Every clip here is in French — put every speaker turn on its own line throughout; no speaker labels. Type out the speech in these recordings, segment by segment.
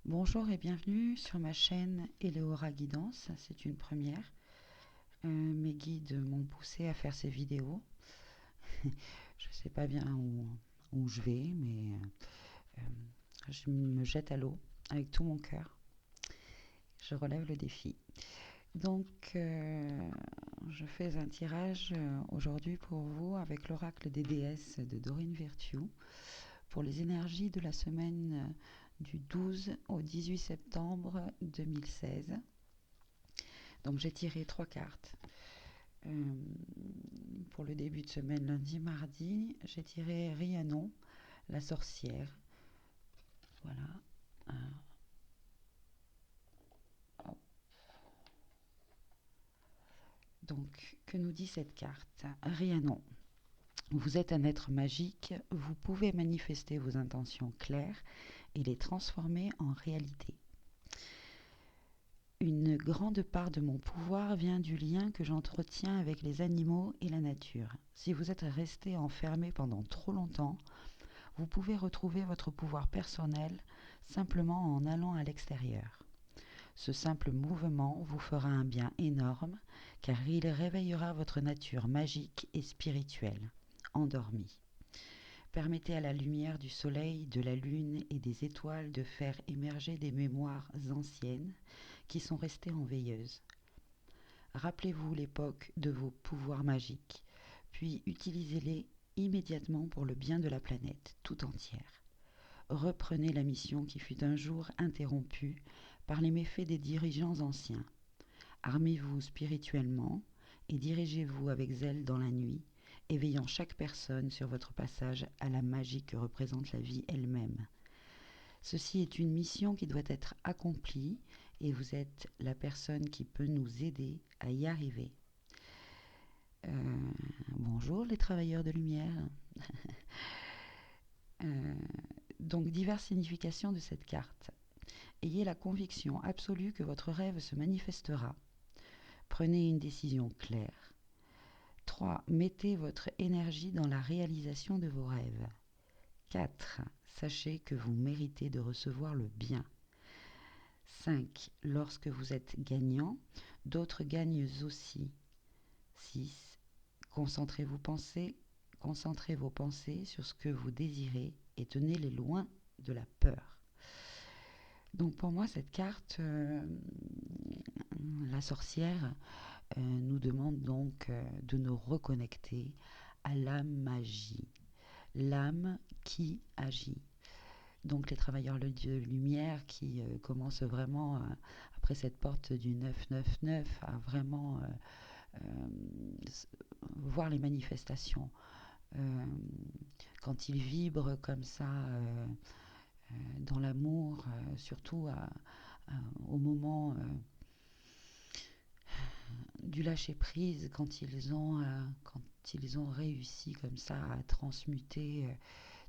Bonjour et bienvenue sur ma chaîne Eleora Guidance, c'est une première. Mes guides m'ont poussé à faire ces vidéos. Je ne sais pas bien où je vais, mais je me jette à l'eau avec tout mon cœur. Je relève le défi. Donc, je fais un tirage aujourd'hui pour vous avec l'oracle des déesses de Dorine Virtue pour les énergies de la semaine du 12 au 18 septembre 2016. Donc j'ai tiré 3 cartes. Euh, pour le début de semaine, lundi, mardi, j'ai tiré Rhiannon, la sorcière. Voilà. Hop. Donc, que nous dit cette carte? Rhiannon. Vous êtes un être magique, vous pouvez manifester vos intentions claires et les transformer en réalité. Une grande part de mon pouvoir vient du lien que j'entretiens avec les animaux et la nature. Si vous êtes resté enfermé pendant trop longtemps, vous pouvez retrouver votre pouvoir personnel simplement en allant à l'extérieur. Ce simple mouvement vous fera un bien énorme car il réveillera votre nature magique et spirituelle, endormie. Permettez à la lumière du soleil, de la lune et des étoiles de faire émerger des mémoires anciennes qui sont restées en veilleuse. Rappelez-vous l'époque de vos pouvoirs magiques, puis utilisez-les immédiatement pour le bien de la planète tout entière. Reprenez la mission qui fut un jour interrompue par les méfaits des dirigeants anciens. Armez-vous spirituellement et dirigez-vous avec zèle dans la nuit, éveillant chaque personne sur votre passage à la magie que représente la vie elle-même. Ceci est une mission qui doit être accomplie et vous êtes la personne qui peut nous aider à y arriver. Bonjour les travailleurs de lumière. Euh, donc diverses significations de cette carte. Ayez la conviction absolue que votre rêve se manifestera. Prenez une décision claire. 3. Mettez votre énergie dans la réalisation de vos rêves. 4. Sachez que vous méritez de recevoir le bien. 5. Lorsque vous êtes gagnant, d'autres gagnent aussi. 6. Concentrez vos pensées sur ce que vous désirez et tenez-les loin de la peur. Donc pour moi, cette carte, la sorcière, nous demande donc de nous reconnecter à la magie, l'âme qui agit. Donc les travailleurs de lumière qui commencent vraiment, après cette porte du 999, à vraiment voir les manifestations. Euh, Quand ils vibrent comme ça dans l'amour, surtout au moment du lâcher prise, quand ils ont réussi comme ça à transmuter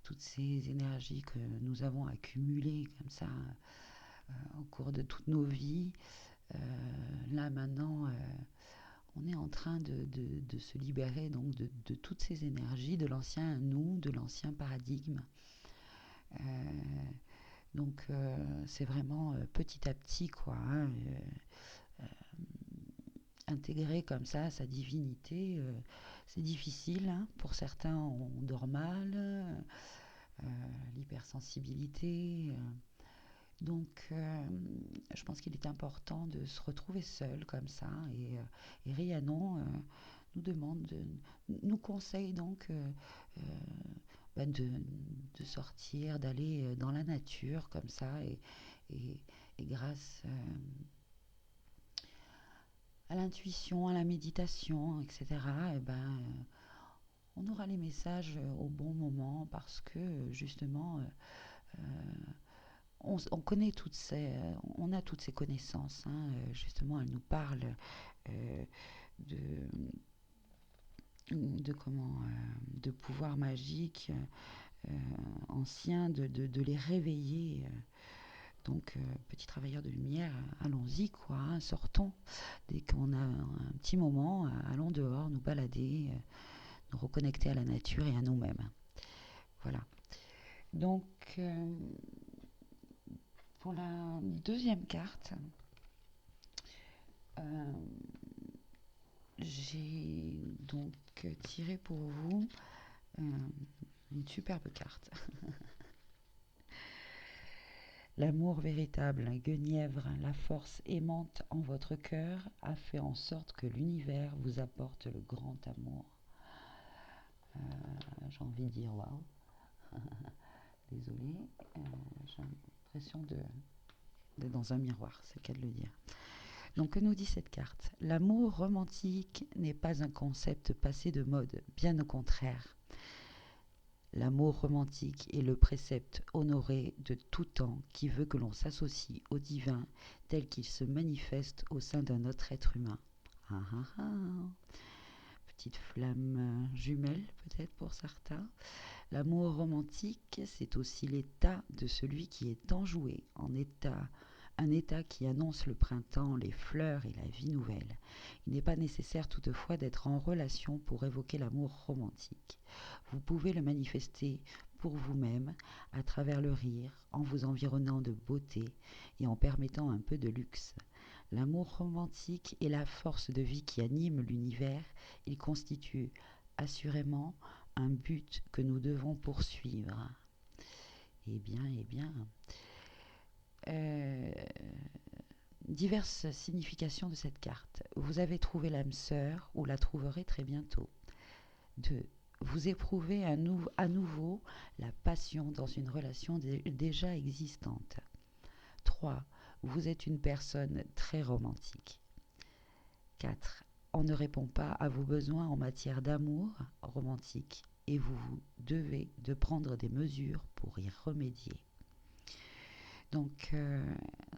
toutes ces énergies que nous avons accumulées comme ça au cours de toutes nos vies. Là maintenant, on est en train de se libérer donc de toutes ces énergies, de l'ancien nous, de l'ancien paradigme. Donc c'est vraiment petit à petit quoi, hein, intégrer comme ça sa divinité, c'est difficile, hein. Pour certains on dort mal, l'hypersensibilité. Donc je pense qu'il est important de se retrouver seul comme ça. Et Rhiannon nous conseille donc de sortir, d'aller dans la nature comme ça. Et, et grâce à l'intuition, à la méditation, etc., on aura les messages au bon moment parce que justement, on connaît on a toutes ces connaissances, hein. Justement, elle nous parle euh, de, de pouvoirs magiques anciens, de les réveiller. Donc, petits travailleurs de lumière, allons-y, quoi, hein, sortons. Dès qu'on a un petit moment, allons dehors, nous balader, nous reconnecter à la nature et à nous-mêmes. Voilà. Donc, Pour la deuxième carte, euh, j'ai donc tiré pour vous une superbe carte. L'amour véritable, Guenièvre, la force aimante en votre cœur a fait en sorte que l'univers vous apporte le grand amour. J'ai envie de dire waouh. Désolée, j'ai l'impression d'être dans un miroir, c'est le cas de le dire. Donc que nous dit cette carte? L'amour romantique n'est pas un concept passé de mode, bien au contraire. L'amour romantique est le précepte honoré de tout temps qui veut que l'on s'associe au divin tel qu'il se manifeste au sein d'un autre être humain. Ah, ah, ah. Petite flamme jumelle peut-être pour certains. L'amour romantique, c'est aussi l'état de celui qui est enjoué, un état qui annonce le printemps, les fleurs et la vie nouvelle. Il n'est pas nécessaire toutefois d'être en relation pour évoquer l'amour romantique. Vous pouvez le manifester pour vous-même à travers le rire, en vous environnant de beauté et en permettant un peu de luxe. L'amour romantique est la force de vie qui anime l'univers. Il constitue assurément un but que nous devons poursuivre. Eh bien, diverses significations de cette carte. Vous avez trouvé l'âme sœur ou la trouverez très bientôt. 2. Vous éprouvez à nouveau la passion dans une relation déjà existante. 3. Vous êtes une personne très romantique. 4. On ne répond pas à vos besoins en matière d'amour romantique et vous devez de prendre des mesures pour y remédier. Donc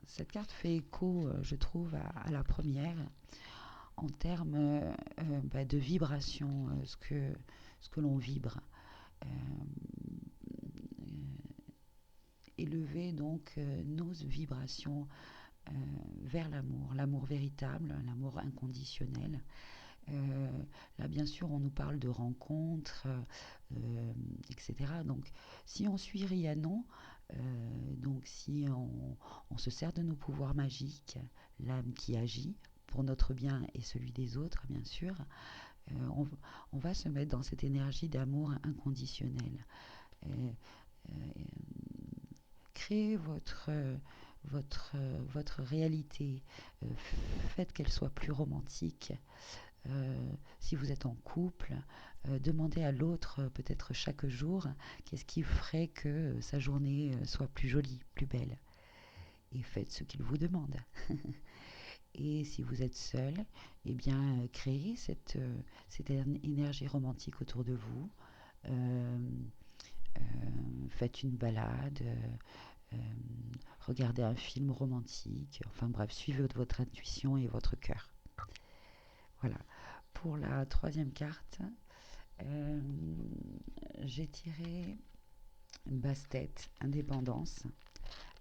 cette carte fait écho, je trouve, à la première en termes de vibration, ce que l'on vibre. Élever donc nos vibrations vers l'amour véritable, l'amour inconditionnel. Là, bien sûr, on nous parle de rencontres, etc. Donc, si on suit Rhiannon, donc si on se sert de nos pouvoirs magiques, l'âme qui agit pour notre bien et celui des autres, bien sûr, on va se mettre dans cette énergie d'amour inconditionnel. Créez votre réalité, faites qu'elle soit plus romantique. Si vous êtes en couple, demandez à l'autre peut-être chaque jour qu'est-ce qui ferait que sa journée soit plus jolie, plus belle. Et faites ce qu'il vous demande. Et si vous êtes seul, eh bien, créez cette énergie romantique autour de vous. Faites une balade, regardez un film romantique. Enfin bref, suivez votre intuition et votre cœur. Voilà. Pour la troisième carte, j'ai tiré Basse-tête, indépendance.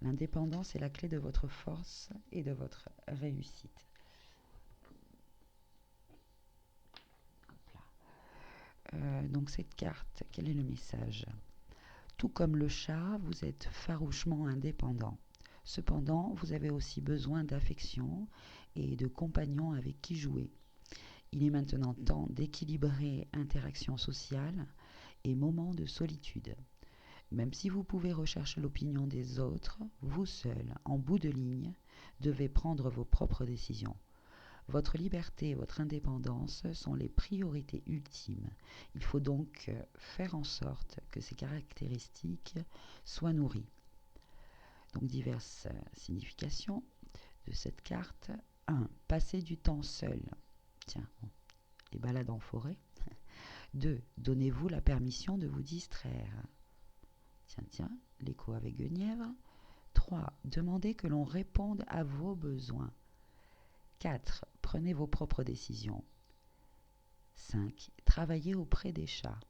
L'indépendance est la clé de votre force et de votre réussite. Donc cette carte, quel est le message? Tout comme le chat, vous êtes farouchement indépendant. Cependant, vous avez aussi besoin d'affection et de compagnons avec qui jouer. Il est maintenant temps d'équilibrer interaction sociale et moments de solitude. Même si vous pouvez rechercher l'opinion des autres, vous seul, en bout de ligne, devez prendre vos propres décisions. Votre liberté et votre indépendance sont les priorités ultimes. Il faut donc faire en sorte que ces caractéristiques soient nourries. Donc diverses significations de cette carte. 1. Passer du temps seul. Tiens, les balades en forêt. 2. Donnez-vous la permission de vous distraire. Tiens, l'écho avec Guenièvre. 3. Demandez que l'on réponde à vos besoins. 4. Prenez vos propres décisions. 5. Travaillez auprès des chats.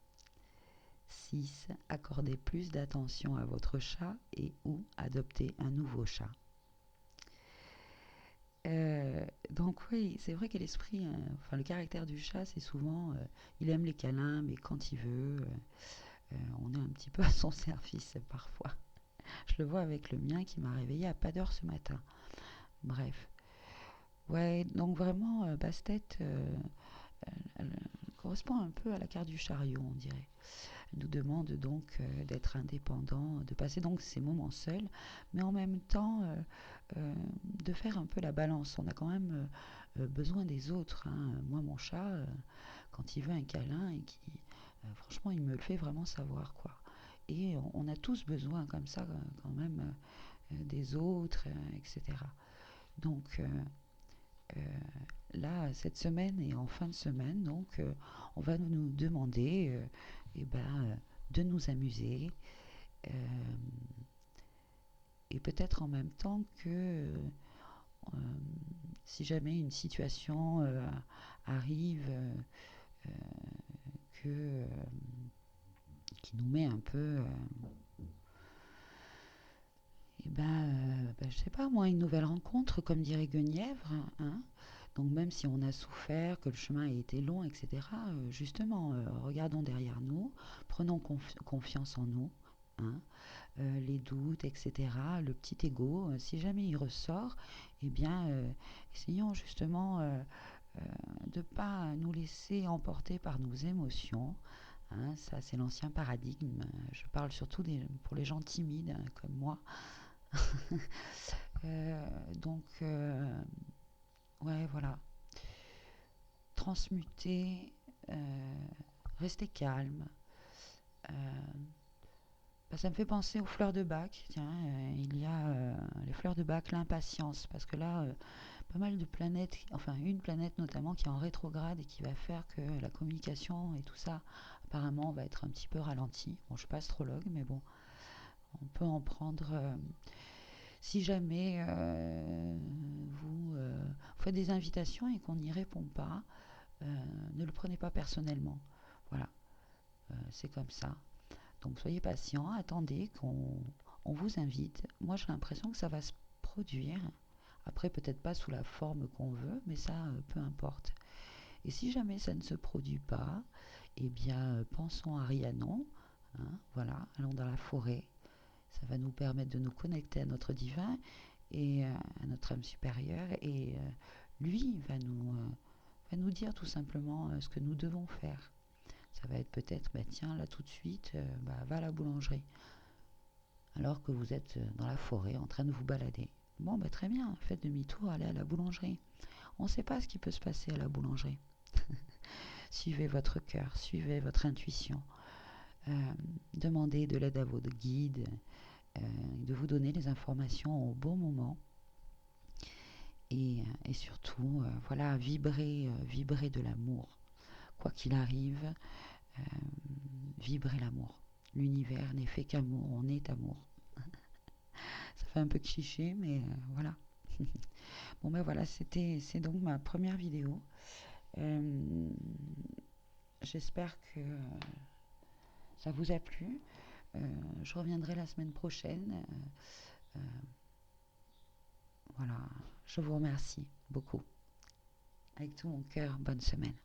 6. Accordez plus d'attention à votre chat et ou adoptez un nouveau chat. Donc oui, c'est vrai que l'esprit, le caractère du chat, c'est souvent, il aime les câlins, mais quand il veut, on est un petit peu à son service parfois. Je le vois avec le mien qui m'a réveillé à pas d'heure ce matin. Bref. Ouais, donc vraiment, Bastet elle correspond un peu à la carte du chariot, on dirait. Elle nous demande donc d'être indépendant, de passer donc ces moments seuls, mais en même temps de faire un peu la balance. On a quand même besoin des autres, hein. Moi, mon chat, quand il veut un câlin, et qui, franchement, il me le fait vraiment savoir, quoi. Et on a tous besoin comme ça, quand même, des autres, etc. Donc euh, là, cette semaine et en fin de semaine, donc, on va nous demander eh ben, de nous amuser, euh, et peut-être en même temps que si jamais une situation arrive euh, que, qui nous met un peu, je sais pas moi, une nouvelle rencontre, comme dirait Guenièvre, hein. Donc même si on a souffert, que le chemin a été long, etc., justement, regardons derrière nous, prenons confiance en nous, hein, les doutes, etc., le petit ego, si jamais il ressort, eh bien, essayons justement de ne pas nous laisser emporter par nos émotions, hein. Ça, c'est l'ancien paradigme. Je parle surtout pour les gens timides, hein, comme moi. Donc, ouais, voilà. Transmuter, rester calme. Euh, Ça me fait penser aux fleurs de bac. Tiens, il y a les fleurs de bac, l'impatience, parce que là, pas mal de planètes, enfin une planète notamment qui est en rétrograde et qui va faire que la communication et tout ça, apparemment, va être un petit peu ralenti. Bon, je suis pas astrologue, mais bon, on peut en prendre. Si jamais vous faites des invitations et qu'on n'y répond pas, ne le prenez pas personnellement. Voilà, c'est comme ça. Donc soyez patient, attendez qu'on vous invite. Moi j'ai l'impression que ça va se produire. Après peut-être pas sous la forme qu'on veut, mais ça peu importe. Et si jamais ça ne se produit pas, eh bien pensons à Rhiannon. Hein, voilà, allons dans la forêt. Ça va nous permettre de nous connecter à notre divin et à notre âme supérieure. Et lui va nous dire tout simplement ce que nous devons faire. Ça va être peut-être, bah tiens, là tout de suite, va à la boulangerie. Alors que vous êtes dans la forêt en train de vous balader. Bon, bah très bien, faites demi-tour, allez à la boulangerie. On ne sait pas ce qui peut se passer à la boulangerie. Suivez votre cœur, suivez votre intuition. Demandez de l'aide à votre guide, de vous donner les informations au bon moment. Et surtout, voilà, vibrer de l'amour. Quoi qu'il arrive, vibrer l'amour. L'univers n'est fait qu'amour, on est amour. Ça fait un peu cliché, mais voilà. Bon ben voilà, c'est donc ma première vidéo. Euh, J'espère que ça vous a plu. Je reviendrai la semaine prochaine. Euh, voilà, je vous remercie beaucoup. Avec tout mon cœur, bonne semaine.